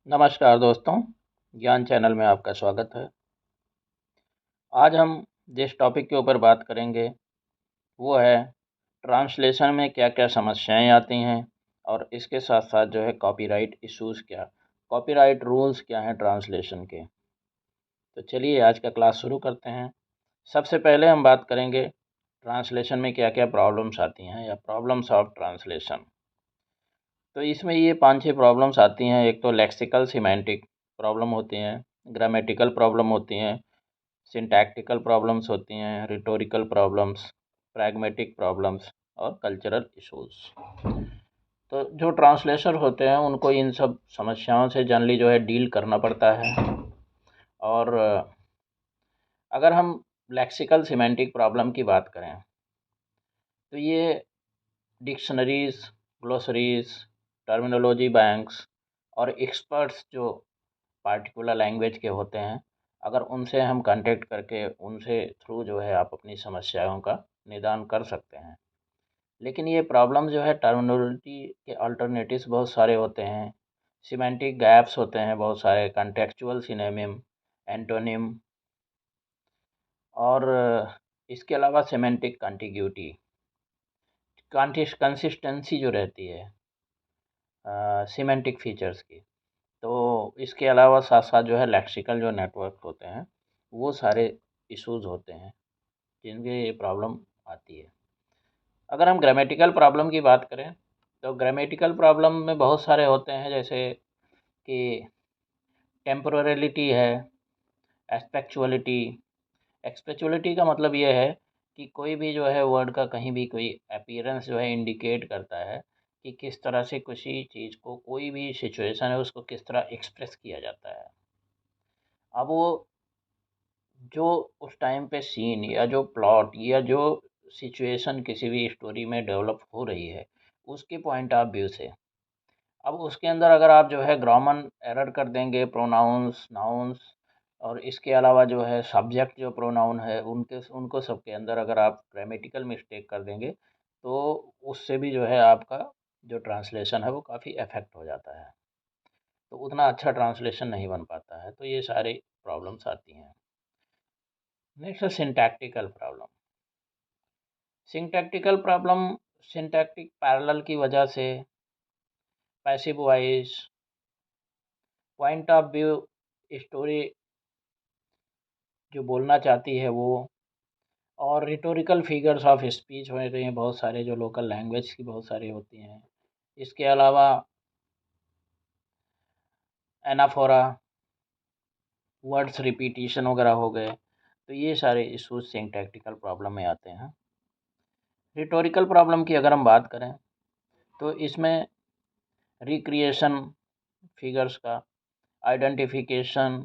नमस्कार दोस्तों, ज्ञान चैनल में आपका स्वागत है। आज हम जिस टॉपिक के ऊपर बात करेंगे वो है ट्रांसलेशन में क्या-क्या समस्याएं आती हैं और इसके साथ-साथ जो है कॉपीराइट रूल्स क्या हैं ट्रांसलेशन के। तो चलिए आज का क्लास शुरू करते हैं। सबसे पहले हम बात करेंगे ट्रांसलेशन में क्या-क्या प्रॉब्लम्स आती हैं या प्रॉब्लम्स ऑफ ट्रांसलेशन। तो इसमें ये 5-6 प्रॉब्लम्स आती हैं। एक तो लेक्सिकल सिमेंटिक प्रॉब्लम होती हैं, ग्रामेटिकल प्रॉब्लम होती हैं, सिंटैक्टिकल प्रॉब्लम्स होती हैं, रिटोरिकल प्रॉब्लम्स, प्रैग्मेटिक प्रॉब्लम्स और कल्चरल इश्यूज़। तो जो ट्रांसलेटर होते हैं उनको इन सब समस्याओं से जनरली जो है डील करना पड़ता है। और अगर हम लेक्सिकल सिमेंटिक प्रॉब्लम की बात करें तो ये डिक्शनरीज़, ग्लोसरीज़, टर्मिनोलॉजी बैंक्स और एक्सपर्ट्स जो पार्टिकुलर लैंग्वेज के होते हैं, अगर उनसे हम कांटेक्ट करके उनसे थ्रू जो है आप अपनी समस्याओं का निदान कर सकते हैं। लेकिन ये प्रॉब्लम जो है टर्मिनोलॉजी के अल्टरनेटिव्स बहुत सारे होते हैं, सिमेंटिक गैप्स होते हैं बहुत सारे, कॉन्टेक्चुअल सिनोनिम, एंटोनिम और इसके अलावा सिमेंटिक कॉन्टिग्यूटी, कंसिस्टेंसी जो रहती है सिमेंटिक फीचर्स की। तो इसके अलावा साथ-साथ जो है लेक्सिकल जो नेटवर्क होते हैं, वो सारे इश्यूज़ होते हैं, जिनमें ये प्रॉब्लम आती है। अगर हम ग्रामेटिकल प्रॉब्लम की बात करें, तो ग्रामेटिकल प्रॉब्लम में बहुत सारे होते हैं, जैसे कि टेम्पोरलिटी है, एस्पेक्चुअलिटी। एस्पेक्चुअलिटी का मतलब ये है कि कोई भी जो है वर्ड का कहीं भी कोई अपीयरेंस जो है इंडिकेट करता है कि किस तरह से किसी चीज़ को, कोई भी सिचुएशन है उसको किस तरह एक्सप्रेस किया जाता है। अब वो जो उस टाइम पे सीन या जो प्लॉट या जो सिचुएशन किसी भी स्टोरी में डेवलप हो रही है, उसके पॉइंट ऑफ व्यू से। अब उसके अंदर अगर आप जो है ग्रामर एरर कर देंगे, प्रोनाउंस, नाउन्स और इसके अलावा जो है सब्जेक्ट जो प्रोनाउन है उनके उनको सबके अंदर अगर आप ग्रामेटिकल मिस्टेक कर देंगे, तो उससे भी जो है आपका जो ट्रांसलेशन है वो काफ़ी अफ़ेक्ट हो जाता है। तो उतना अच्छा ट्रांसलेशन नहीं बन पाता है, तो ये सारी प्रॉब्लम्स आती हैं। नेक्स्ट है syntactical problem. Syntactical problem syntactic parallel की वजह से, passive voice, point of view, story जो बोलना चाहती है वो, और रिटोरिकल फिगर्स ऑफ स्पीच होते हैं बहुत सारे, जो लोकल लैंग्वेज की बहुत सारी होती हैं। इसके अलावा एनाफोरा, वर्ड्स रिपीटिशन वगैरह हो गए, तो ये सारे इश्यूज सिंटैक्टिकल प्रॉब्लम में आते हैं। रिटोरिकल प्रॉब्लम की अगर हम बात करें तो इसमें रिक्रिएशन फिगर्स का, आइडेंटिफिकेशन,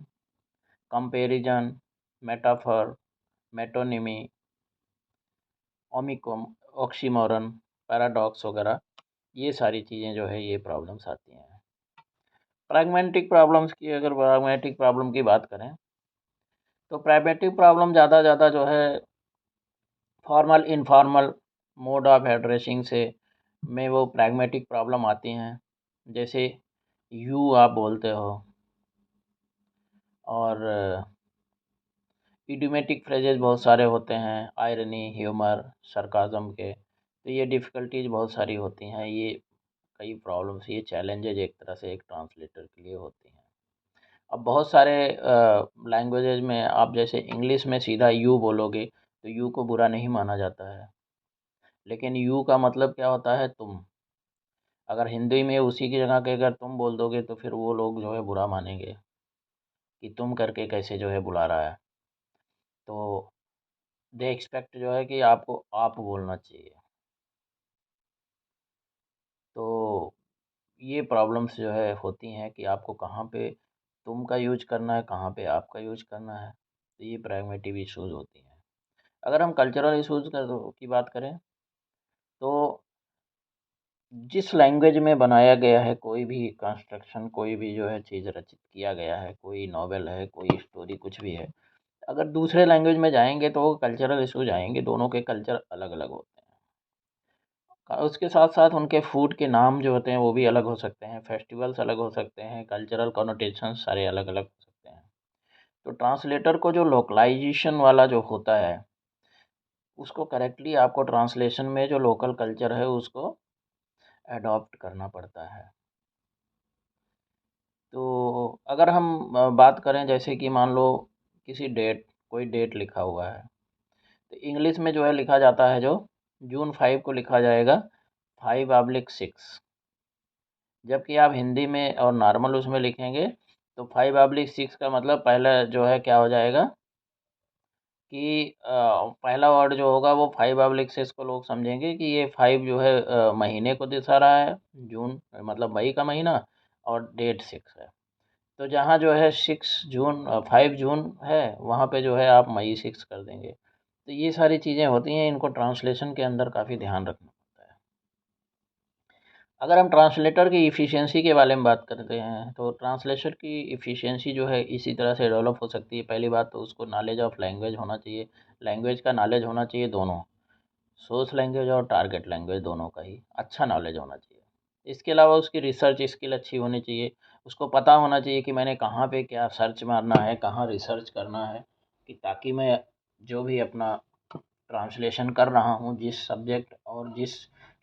कंपैरिजन, मेटाफर, मेटोनिमी, ओमिकोम ऑक्सीमोरन, पैराडॉक्स वगैरह, ये सारी चीज़ें जो है ये प्रॉब्लम्स आती हैं। प्रैग्मेटिक प्रॉब्लम की बात करें तो प्रैग्मेटिक प्रॉब्लम ज़्यादा जो है formal informal mode of addressing से में वो प्रैग्मेटिक प्रॉब्लम आती हैं। जैसे यू आप बोलते हो, और इडियोमेटिक फ्रेजेस बहुत सारे होते हैं, आयरनी, ह्यूमर, सरकाज़म के। तो ये डिफ़िकल्टीज़ बहुत सारी होती हैं। ये कई प्रॉब्लम्स, ये चैलेंजेज एक तरह से एक ट्रांसलेटर के लिए होती हैं। अब बहुत सारे लैंग्वेजेज़ में आप जैसे इंग्लिश में सीधा यू बोलोगे तो यू को बुरा नहीं माना जाता है, लेकिन यू का मतलब क्या होता है? तुम। अगर हिंदी में उसी की जगह के अगर तुम बोल दोगे तो फिर वो लोग जो है बुरा मानेंगे कि तुम करके कैसे जो है बुला रहा है। तो दे एक्सपेक्ट जो है कि आपको आप बोलना चाहिए। तो ये प्रॉब्लम्स जो है होती हैं कि आपको कहाँ पे तुम का यूज़ करना है, कहाँ पे आप का यूज़ करना है। तो ये प्रैग्मेटिव इश्यूज़ होती हैं। अगर हम कल्चरल इश्यूज़ की बात करें तो जिस लैंग्वेज में बनाया गया है कोई भी कंस्ट्रक्शन, कोई भी जो है चीज़ रचित किया गया है, कोई नॉवेल है, कोई स्टोरी कुछ भी है, अगर दूसरे लैंग्वेज में जाएँगे तो वो कल्चरल इश्यूज़ आएँगे, दोनों के कल्चर अलग-अलग होते हैं। उसके साथ-साथ उनके फूड के नाम जो होते हैं वो भी अलग हो सकते हैं, फेस्टिवल्स अलग हो सकते हैं, कल्चरल कॉनोटेशंस सारे अलग-अलग हो सकते हैं। तो ट्रांसलेटर को जो लोकलाइज़ेशन वाला जो होता है, उसको करेक्टली आपको ट्रांसलेशन में जो लोकल कल्चर है उसको एडॉप्ट करना पड़ता है। तो अगर हम बात करें जैसे कि मान लो किसी डेट कोई डेट लिखा हुआ है, तो इंग्लिश में जो है लिखा जाता है जो जून 5 को लिखा जाएगा 5/6। जबकि आप हिंदी में और नॉर्मल उसमें लिखेंगे तो 5/6 का मतलब पहला जो है क्या हो जाएगा कि पहला वर्ड जो होगा वो 5/6 को लोग समझेंगे कि ये 5 जो है महीने को दर्शा रहा है, जून मतलब मई का महीना, और डेट 6 है। तो जहाँ जो है 5 जून है वहाँ पे जो है आप मई 6 कर देंगे। तो ये सारी चीज़ें होती हैं, इनको ट्रांसलेशन के अंदर काफ़ी ध्यान रखना होता है। अगर हम ट्रांसलेटर की एफिशिएंसी के बारे में बात करते हैं तो ट्रांसलेशन की एफिशिएंसी जो है इसी तरह से डेवलप हो सकती है। पहली बात तो उसको नॉलेज ऑफ लैंग्वेज होना चाहिए, लैंग्वेज का नॉलेज होना चाहिए दोनों, सोर्स लैंग्वेज और टारगेट लैंग्वेज दोनों का ही अच्छा नॉलेज होना चाहिए। इसके अलावा उसकी रिसर्च स्किल अच्छी होनी चाहिए, उसको पता होना चाहिए कि मैंने कहाँ पे क्या सर्च मारना है, कहाँ रिसर्च करना है, कि ताकि मैं जो भी अपना ट्रांसलेशन कर रहा हूँ, जिस सब्जेक्ट और जिस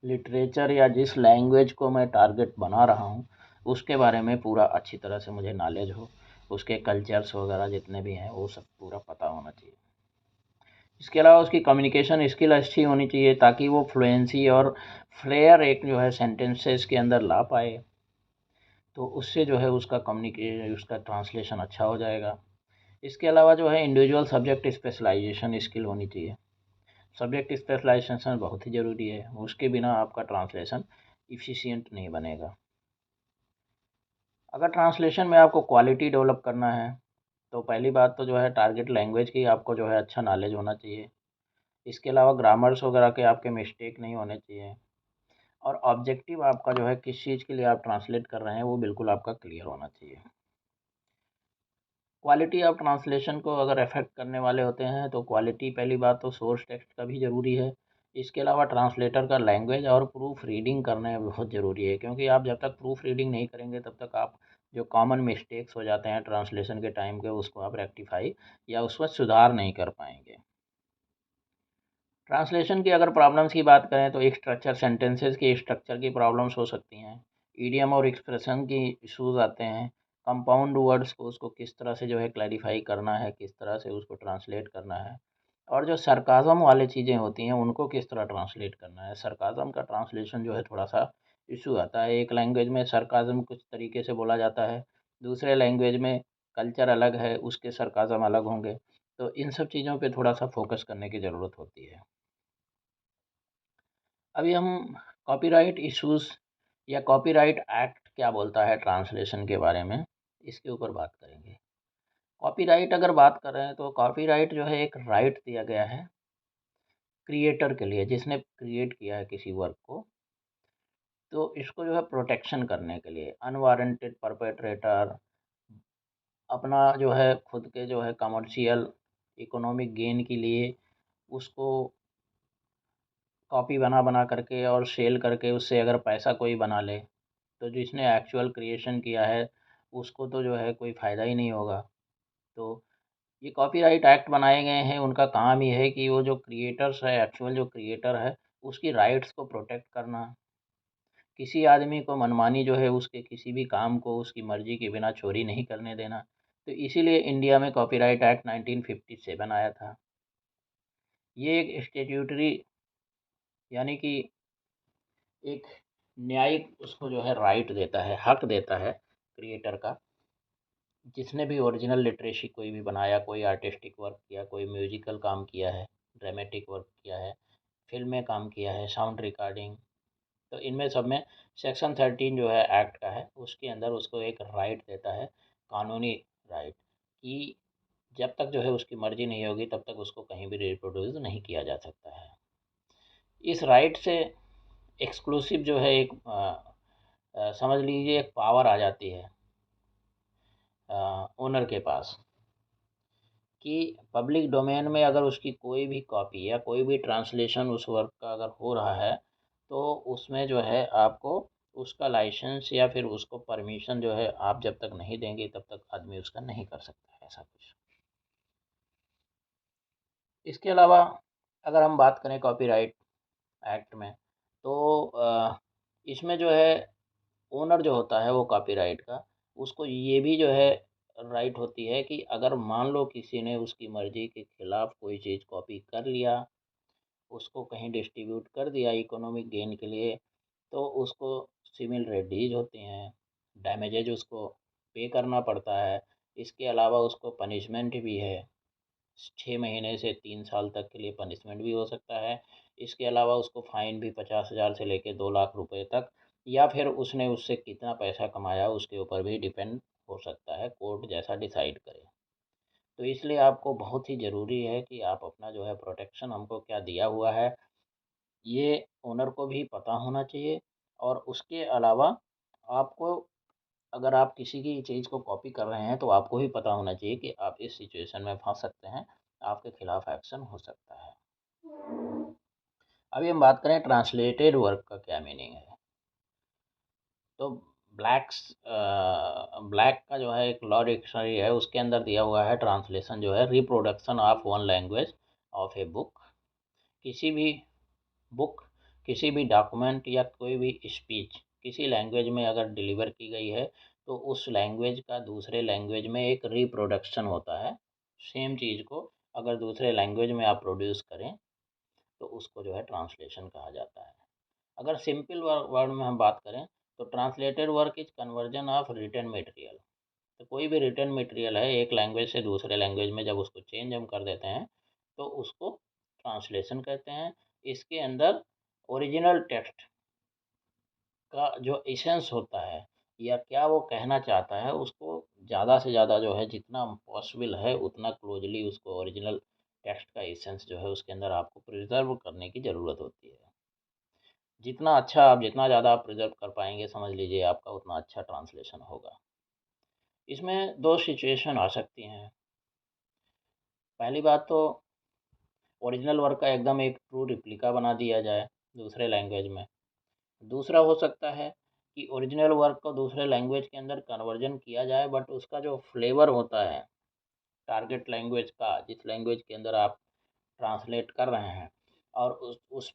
लिटरेचर या जिस लैंग्वेज को मैं टारगेट बना रहा हूँ, उसके बारे में पूरा अच्छी तरह से मुझे नॉलेज हो, उसके कल्चर्स वगैरह जितने भी हैं वो सब पूरा पता होना चाहिए। इसके अलावा उसकी कम्युनिकेशन स्किल अच्छी होनी चाहिए ताकि वो फ्लुएंसी और फ्लेयर एक जो है सेंटेंसेस के अंदर ला पाए, तो उससे जो है उसका ट्रांसलेशन अच्छा हो जाएगा। इसके अलावा जो है इंडिविजुअल सब्जेक्ट स्पेशलाइजेशन स्किल होनी चाहिए। सब्जेक्ट स्पेशलाइजेशन बहुत ही ज़रूरी है, उसके बिना आपका ट्रांसलेशन इफ़िशिएंट नहीं बनेगा। अगर ट्रांसलेशन में आपको क्वालिटी डेवलप करना है तो पहली बात तो जो है टारगेट लैंग्वेज की आपको जो है अच्छा नॉलेज होना चाहिए। इसके अलावा ग्रामर्स वगैरह के आपके मिस्टेक नहीं होने चाहिए, और ऑब्जेक्टिव आपका जो है किस चीज़ के लिए आप ट्रांसलेट कर रहे हैं वो बिल्कुल आपका क्लियर होना चाहिए। क्वालिटी ऑफ ट्रांसलेशन को अगर अफेक्ट करने वाले होते हैं तो क्वालिटी पहली बात तो सोर्स टेक्स्ट का भी ज़रूरी है। इसके अलावा ट्रांसलेटर का लैंग्वेज और प्रूफ रीडिंग करना बहुत ज़रूरी है, क्योंकि आप जब तक प्रूफ रीडिंग नहीं करेंगे तब तक आप जो कॉमन मिस्टेक्स हो जाते हैं ट्रांसलेशन के टाइम के उसको आप रेक्टिफाई या उसमें सुधार नहीं कर पाएंगे। ट्रांसलेशन की अगर प्रॉब्लम्स की बात करें तो स्ट्रक्चर सेंटेंसेस की स्ट्रक्चर की प्रॉब्लम्स हो सकती हैं, ईडियम और एक्सप्रेशन की इश्यूज आते हैं, कंपाउंड वर्ड्स को उसको किस तरह से जो है क्लैरिफाई करना है, किस तरह से उसको ट्रांसलेट करना है, और जो सरकाज़म वाली चीज़ें होती हैं उनको किस तरह ट्रांसलेट करना है। सरकाज़म का ट्रांसलेशन जो है थोड़ा सा इशू आता है, एक लैंग्वेज में सरकाज़म कुछ तरीके से बोला जाता है, दूसरे लैंग्वेज में कल्चर अलग है उसके सरकाज़म अलग होंगे, तो इन सब चीज़ों पे थोड़ा सा फोकस करने की ज़रूरत होती है। अभी हम कॉपीराइट इश्यूज या कॉपीराइट एक्ट क्या बोलता है ट्रांसलेशन के बारे में, इसके ऊपर बात करेंगे। कॉपीराइट अगर बात कर रहे हैं तो कॉपीराइट जो है एक राइट दिया गया है क्रिएटर के लिए, जिसने क्रिएट किया है किसी वर्क को, तो इसको जो है प्रोटेक्शन करने के लिए अनवारंटेड परपेट्रेटर अपना जो है खुद के जो है कमर्शियल इकोनॉमिक गेन के लिए उसको कॉपी बना बना करके और सेल करके उससे अगर पैसा कोई बना ले, तो जिसने एक्चुअल क्रिएशन किया है उसको तो जो है कोई फ़ायदा ही नहीं होगा। तो ये कॉपीराइट एक्ट बनाए गए हैं, उनका काम ये है कि वो जो क्रिएटर्स है, एक्चुअल जो क्रिएटर है, उसकी राइट्स को प्रोटेक्ट करना, किसी आदमी को मनमानी जो है उसके किसी भी काम को उसकी मर्ज़ी के बिना चोरी नहीं करने देना। तो इसीलिए इंडिया में कॉपीराइट एक्ट 1957 आया था। ये एक स्टैट्यूटरी यानी कि एक न्यायिक उसको जो है राइट देता है, हक देता है क्रिएटर का, जिसने भी ओरिजिनल लिटरेसी कोई भी बनाया, कोई आर्टिस्टिक वर्क किया, कोई म्यूजिकल काम किया है, ड्रामेटिक वर्क किया है, फ़िल्म में काम किया है, साउंड रिकॉर्डिंग, तो इनमें सब में सेक्शन 13 जो है एक्ट का है, उसके अंदर उसको एक राइट देता है, कानूनी राइट, कि जब तक जो है उसकी मर्ज़ी नहीं होगी तब तक उसको कहीं भी रिप्रोड्यूस नहीं किया जा सकता है। इस राइट से एक्सक्लूसिव जो है एक समझ लीजिए एक पावर आ जाती है ओनर के पास, कि पब्लिक डोमेन में अगर उसकी कोई भी कॉपी या कोई भी ट्रांसलेशन उस वर्क का अगर हो रहा है, तो उसमें जो है आपको उसका लाइसेंस या फिर उसको परमिशन जो है आप जब तक नहीं देंगे तब तक आदमी उसका नहीं कर सकता है ऐसा कुछ। इसके अलावा अगर हम बात करें कॉपीराइट एक्ट में, तो इसमें जो है ओनर जो होता है वो कॉपीराइट का, उसको ये भी जो है राइट होती है कि अगर मान लो किसी ने उसकी मर्ज़ी के खिलाफ़ कोई चीज़ कॉपी कर लिया, उसको कहीं डिस्ट्रीब्यूट कर दिया इकोनॉमिक गेन के लिए, तो उसको सिविल रेड्डीज होती हैं, डैमेजेज उसको पे करना पड़ता है। इसके अलावा उसको पनिशमेंट भी है, 6 महीने से 3 साल तक के लिए पनिशमेंट भी हो सकता है। इसके अलावा उसको फ़ाइन भी 50,000 से लेके 2 लाख रुपए तक, या फिर उसने उससे कितना पैसा कमाया उसके ऊपर भी डिपेंड हो सकता है, कोर्ट जैसा डिसाइड करे। तो इसलिए आपको बहुत ही ज़रूरी है कि आप अपना जो है प्रोटेक्शन हमको क्या दिया हुआ है, ये ओनर को भी पता होना चाहिए। और उसके अलावा आपको, अगर आप किसी की चीज़ को कॉपी कर रहे हैं तो आपको भी पता होना चाहिए कि आप इस सिचुएशन में फँस सकते हैं, आपके खिलाफ़ एक्शन हो सकता है। अभी हम बात करें ट्रांसलेटेड वर्क का क्या मीनिंग है। तो ब्लैक का जो है एक लॉ डिक्शनरी है, उसके अंदर दिया हुआ है ट्रांसलेशन जो है reproduction of one language of a book. किसी भी बुक, किसी भी डॉक्यूमेंट या कोई भी स्पीच किसी लैंग्वेज में अगर डिलीवर की गई है, तो उस लैंग्वेज का दूसरे लैंग्वेज में एक रिप्रोडक्शन होता है। सेम चीज़ को अगर दूसरे लैंग्वेज में आप प्रोड्यूस करें तो उसको जो है ट्रांसलेशन कहा जाता है। अगर सिंपल वर्ड में हम बात करें, तो translated work is conversion of written material. तो कोई भी रिटन मटेरियल है एक लैंग्वेज से दूसरे लैंग्वेज में जब उसको चेंज हम कर देते हैं तो उसको ट्रांसलेशन कहते हैं। इसके अंदर ओरिजिनल टेक्स्ट का जो एसेंस होता है या क्या वो कहना चाहता है उसको ज़्यादा से ज़्यादा जो है जितना पॉसिबल है उतना क्लोजली उसको ओरिजिनल टेक्स्ट का एसेंस जो है उसके अंदर आपको प्रिजर्व करने की ज़रूरत होती है। जितना ज़्यादा आप प्रिजर्व कर पाएंगे समझ लीजिए आपका उतना अच्छा ट्रांसलेशन होगा। इसमें दो सिचुएशन आ सकती हैं। पहली बात तो ओरिजिनल वर्क का एकदम एक ट्रू रिप्लिका बना दिया जाए दूसरे लैंग्वेज में। दूसरा हो सकता है कि ओरिजिनल वर्क को दूसरे लैंग्वेज के अंदर कन्वर्जन किया जाए, बट उसका जो फ्लेवर होता है टारगेट लैंग्वेज का, जिस लैंग्वेज के अंदर आप ट्रांसलेट कर रहे हैं, और उस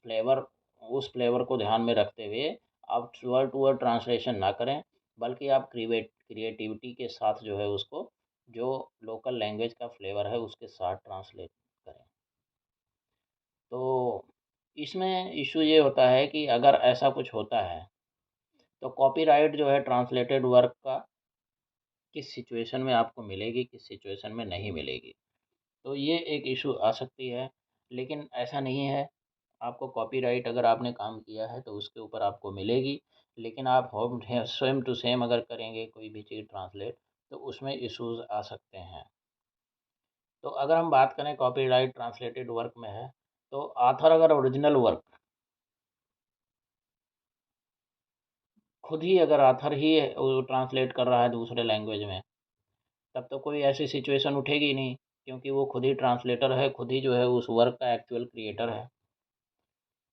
फ्लेवर को ध्यान में रखते हुए आप वर्ड टू वर्ड ट्रांसलेशन ना करें, बल्कि आप क्रिएटिविटी के साथ जो है उसको जो लोकल लैंग्वेज का फ्लेवर है उसके साथ ट्रांसलेट करें। तो इसमें इशू ये होता है कि अगर ऐसा कुछ होता है तो कॉपीराइट जो है ट्रांसलेटेड वर्क का किस सिचुएशन में आपको मिलेगी, किस सिचुएशन में नहीं मिलेगी। तो ये एक इशू आ सकती है, लेकिन ऐसा नहीं है। आपको कॉपीराइट अगर आपने काम किया है तो उसके ऊपर आपको मिलेगी, लेकिन आप होम सेम टू सेम अगर करेंगे कोई भी चीज़ ट्रांसलेट तो उसमें इश्यूज़ आ सकते हैं। तो अगर हम बात करें कॉपीराइट ट्रांसलेटेड वर्क में है, तो ऑथर अगर ओरिजिनल वर्क खुद ही अगर ऑथर ही वो ट्रांसलेट कर रहा है दूसरे लैंग्वेज में, तब तो कोई ऐसी सिचुएशन उठेगी नहीं, क्योंकि वो खुद ही ट्रांसलेटर है, खुद ही जो है उस वर्क का एक्चुअल क्रिएटर है,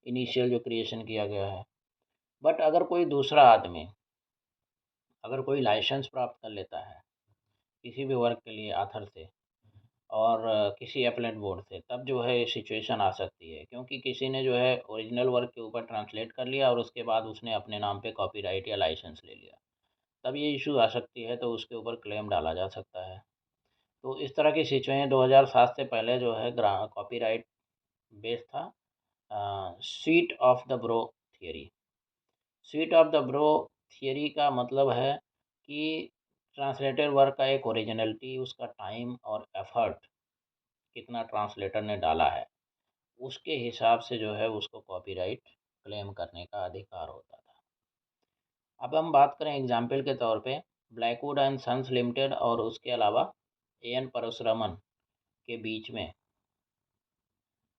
इनिशियल जो क्रिएशन किया गया है। बट अगर कोई दूसरा आदमी अगर कोई लाइसेंस प्राप्त कर लेता है किसी भी वर्क के लिए ऑथर से और किसी एपलेट बोर्ड से, तब जो है ये सिचुएशन आ सकती है, क्योंकि किसी ने जो है ओरिजिनल वर्क के ऊपर ट्रांसलेट कर लिया और उसके बाद उसने अपने नाम पे कॉपीराइट या लाइसेंस ले लिया, तब ये इशू आ सकती है, तो उसके ऊपर क्लेम डाला जा सकता है। तो इस तरह की सिचुएशन 2007 से पहले जो है कॉपीराइट बेस था sweet of the bro theory. Sweet of the bro theory का मतलब है कि ट्रांसलेटेड वर्क का एक ओरिजिनलिटी, उसका टाइम और एफर्ट कितना ट्रांसलेटर ने डाला है, उसके हिसाब से जो है उसको कॉपीराइट क्लेम करने का अधिकार होता था। अब हम बात करें एग्जाम्पल के तौर पे ब्लैकवुड एंड सन्स लिमिटेड और उसके अलावा ए एन परशुरामन के बीच में,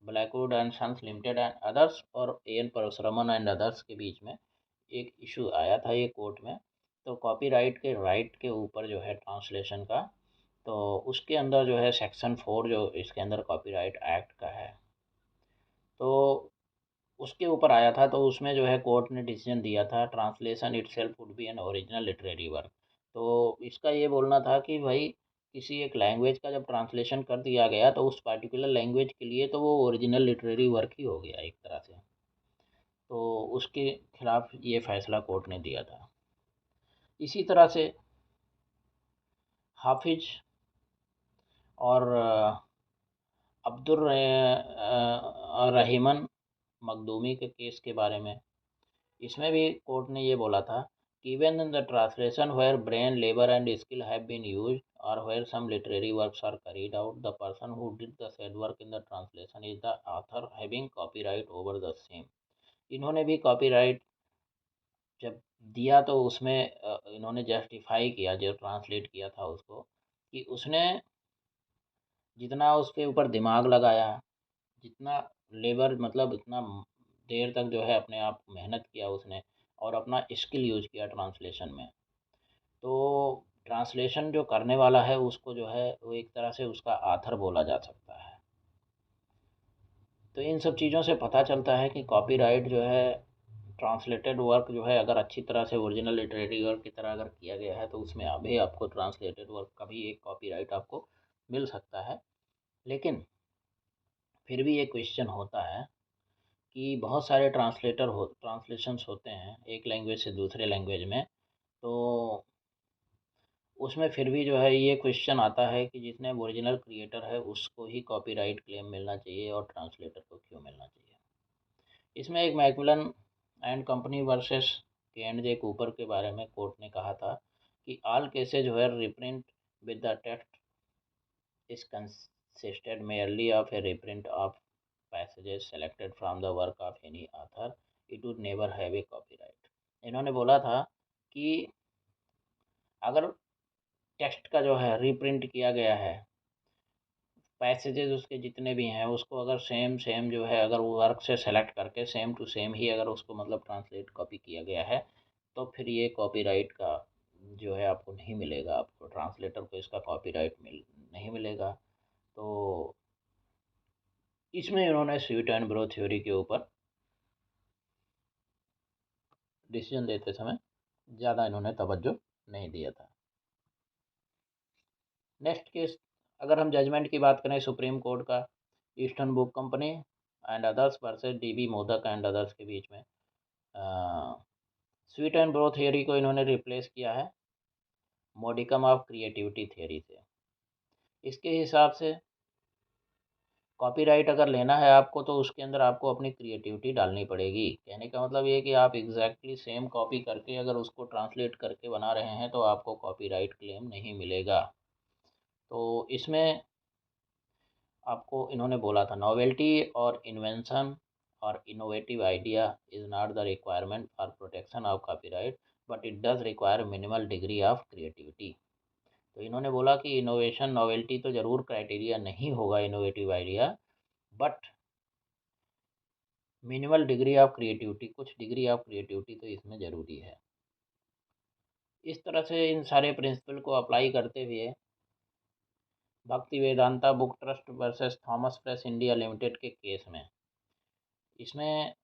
Blackwood and Sons Limited and others और A N Parasuraman and others के बीच में एक इशू आया था ये कोर्ट में। तो कॉपीराइट के राइट के ऊपर जो है ट्रांसलेशन का, तो उसके अंदर जो है सेक्शन 4 जो इसके अंदर कॉपीराइट एक्ट का है, तो उसके ऊपर आया था, तो उसमें जो है कोर्ट ने डिसीजन दिया था, translation itself would be an original literary work. तो इसका ये बोलना था कि भाई किसी एक लैंग्वेज का जब ट्रांसलेशन कर दिया गया तो उस पर्टिकुलर लैंग्वेज के लिए तो वो ओरिजिनल लिटरेरी वर्क ही हो गया एक तरह से। तो उसके खिलाफ ये फैसला कोर्ट ने दिया था। इसी तरह से हाफिज और अब्दुर रहीमन मखदूमी के केस के बारे में, इसमें भी कोर्ट ने ये बोला था कि even in the translation where brain labour and skill have been used और where some literary works are carried out, the person who did the said work in the translation is the author having copyright over the same. इन्होंने भी copyright जब दिया तो उसमें इन्होंने justify किया, जो ट्रांसलेट किया था उसको, कि उसने जितना उसके ऊपर दिमाग लगाया, जितना लेबर मतलब इतना देर तक जो है अपने आप मेहनत किया उसने और अपना स्किल यूज किया ट्रांसलेशन में, तो ट्रांसलेशन जो करने वाला है उसको जो है वो एक तरह से उसका आथर बोला जा सकता है। तो इन सब चीज़ों से पता चलता है कि कॉपीराइट जो है, ट्रांसलेटेड वर्क जो है अगर अच्छी तरह से ओरिजिनल लिटरेरी वर्क की तरह अगर किया गया है तो उसमें अभी आपको ट्रांसलेटेड वर्क का भी एक कॉपीराइट आपको मिल सकता है। लेकिन फिर भी एक क्वेश्चन होता है कि बहुत सारे ट्रांसलेशंस होते हैं एक लैंग्वेज से दूसरे लैंग्वेज में, तो उसमें फिर भी जो है ये क्वेश्चन आता है कि जिसने ओरिजिनल क्रिएटर है उसको ही कॉपीराइट क्लेम मिलना चाहिए और ट्रांसलेटर को क्यों मिलना चाहिए। इसमें एक Macmillan and company versus K and J Cooper के बारे में कोर्ट ने कहा था कि all cases where reprint with the text is consisted merely of a reprint of passages selected from the work of any author, it would never have a copyright। इन्होंने बोला था कि अगर टेक्स्ट का जो है रीप्रिंट किया गया है, पैसेजेस उसके जितने भी हैं उसको अगर सेम सेम जो है अगर वो वर्क से सेलेक्ट करके सेम टू सेम ही अगर उसको मतलब ट्रांसलेट कॉपी किया गया है, तो फिर ये कॉपीराइट का जो है आपको नहीं मिलेगा, आपको ट्रांसलेटर को इसका कॉपीराइट नहीं मिलेगा। तो इसमें इन्होंने स्वीट एंड ब्रो थ्योरी के ऊपर डिसीजन देते समय ज़्यादा इन्होंने तवज्जो नहीं दिया था। नेक्स्ट केस अगर हम जजमेंट की बात करें सुप्रीम कोर्ट का, eastern book company and others versus dB modak and others के बीच में, स्वीट एंड ब्रो थियरी को इन्होंने रिप्लेस किया है मॉडिकम ऑफ क्रिएटिविटी थियरी से। इसके हिसाब से कॉपीराइट अगर लेना है आपको तो उसके अंदर आपको अपनी क्रिएटिविटी डालनी पड़ेगी। कहने का मतलब ये कि आप एग्जैक्टली सेम कॉपी करके अगर उसको ट्रांसलेट करके बना रहे हैं तो आपको कॉपीराइट क्लेम नहीं मिलेगा। तो इसमें आपको इन्होंने बोला था नोवेल्टी और इन्वेंशन और innovative idea is not the requirement for protection of copyright, but it does require minimal degree of creativity. तो इन्होंने बोला कि इनोवेशन नोवेल्टी तो ज़रूर क्राइटेरिया नहीं होगा innovative idea, but minimal degree of creativity, कुछ डिग्री ऑफ क्रिएटिविटी तो इसमें ज़रूरी है। इस तरह से इन सारे प्रिंसिपल को अप्लाई करते हुए भक्ति Vedanta book trust versus Thomas press India limited के केस में, इसमें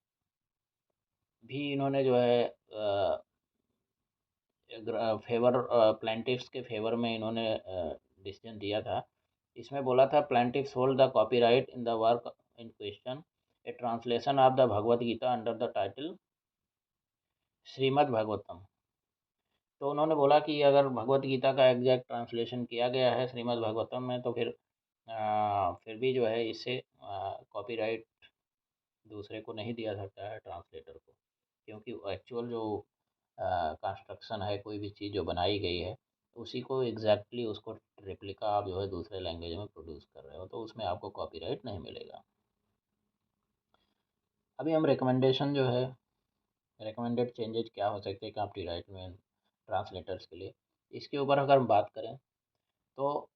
भी इन्होंने जो है फेवर प्लेंटिफ्स के फेवर में इन्होंने डिसीजन दिया था। इसमें बोला था plaintiffs hold the copyright in the work in question, a translation of the Bhagavad Gita under the title Shrimad Bhagavatam. तो उन्होंने बोला कि अगर भगवद गीता का एग्जैक्ट ट्रांसलेशन किया गया है श्रीमद् भागवतम में तो फिर भी जो है इससे कॉपीराइट दूसरे को नहीं दिया सकता है, ट्रांसलेटर को, क्योंकि एक्चुअल जो कंस्ट्रक्शन है कोई भी चीज़ जो बनाई गई है उसी को एग्जैक्टली उसको रेप्लिका आप जो है दूसरे लैंग्वेज में प्रोड्यूस कर रहे हो तो उसमें आपको कॉपीराइट नहीं मिलेगा। अभी हम रिकमेंडेशन जो है, रिकमेंडेड चेंजेज क्या हो सकते हैं कॉपीराइट में ट्रांसलेटर्स के लिए, इसके ऊपर अगर हम बात करें तो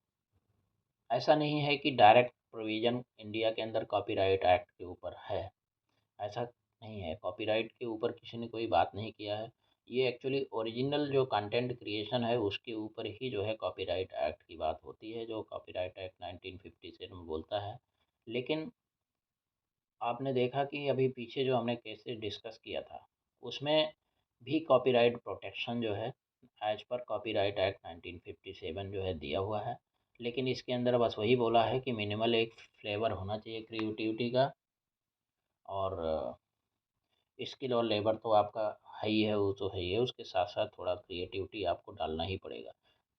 ऐसा नहीं है कि डायरेक्ट प्रोविज़न इंडिया के अंदर कॉपीराइट एक्ट के ऊपर है, ऐसा नहीं है। कॉपीराइट के ऊपर किसी ने कोई बात नहीं किया है। ये एक्चुअली ओरिजिनल जो कंटेंट क्रिएशन है उसके ऊपर ही जो है कॉपीराइट एक्ट की बात होती है, जो कॉपीराइट एक्ट 1957 में बोलता है। लेकिन आपने देखा कि अभी पीछे जो हमने केसेस डिस्कस किया था, उसमें भी कॉपीराइट प्रोटेक्शन जो है एज पर कॉपीराइट एक्ट 1957 जो है दिया हुआ है। लेकिन इसके अंदर बस वही बोला है कि मिनिमल एक फ्लेवर होना चाहिए क्रिएटिविटी का, और स्किल और लेबर तो आपका है ही है, वो तो है ही है, उसके साथ साथ थोड़ा क्रिएटिविटी आपको डालना ही पड़ेगा।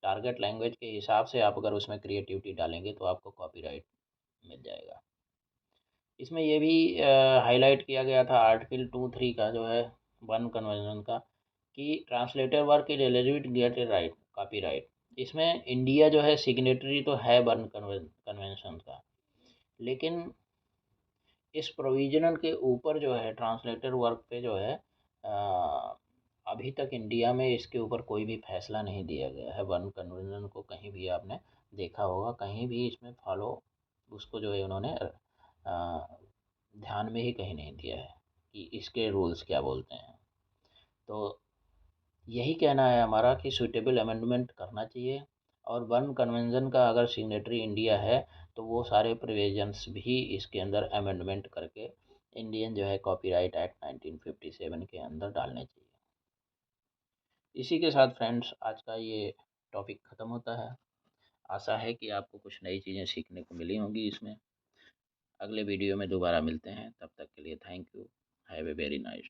टारगेट लैंग्वेज के हिसाब से आप अगर उसमें क्रिएटिविटी डालेंगे तो आपको कॉपीराइट मिल जाएगा। इसमें ये भी हाईलाइट किया गया था आर्टिकल 2(3) का जो है बर्न कन्वेंशन का, कि translator work is eligible gate A right copyright. इसमें इंडिया जो है सिग्नेटरी तो है बर्न कन्वेंशन का, लेकिन इस प्रोविजनल के ऊपर जो है ट्रांसलेटर वर्क पे जो है अभी तक इंडिया में इसके ऊपर कोई भी फैसला नहीं दिया गया है। बर्न कन्वेंशन को कहीं भी आपने देखा होगा, कहीं भी इसमें फॉलो उसको जो है उन्होंने ध्यान में ही कहीं नहीं दिया है कि इसके रूल्स क्या बोलते हैं। तो यही कहना है हमारा कि सूटेबल अमेंडमेंट करना चाहिए, और बर्न कन्वेंशन का अगर सिग्नेटरी इंडिया है तो वो सारे प्रोविजंस भी इसके अंदर अमेंडमेंट करके इंडियन जो है कॉपीराइट एक्ट 1957 के अंदर डालने चाहिए। इसी के साथ फ्रेंड्स आज का ये टॉपिक ख़त्म होता है। आशा है कि आपको कुछ नई चीज़ें सीखने को मिली होंगी इसमें। अगले वीडियो में दोबारा मिलते हैं, तब तक के लिए thank you. Have a very nice day.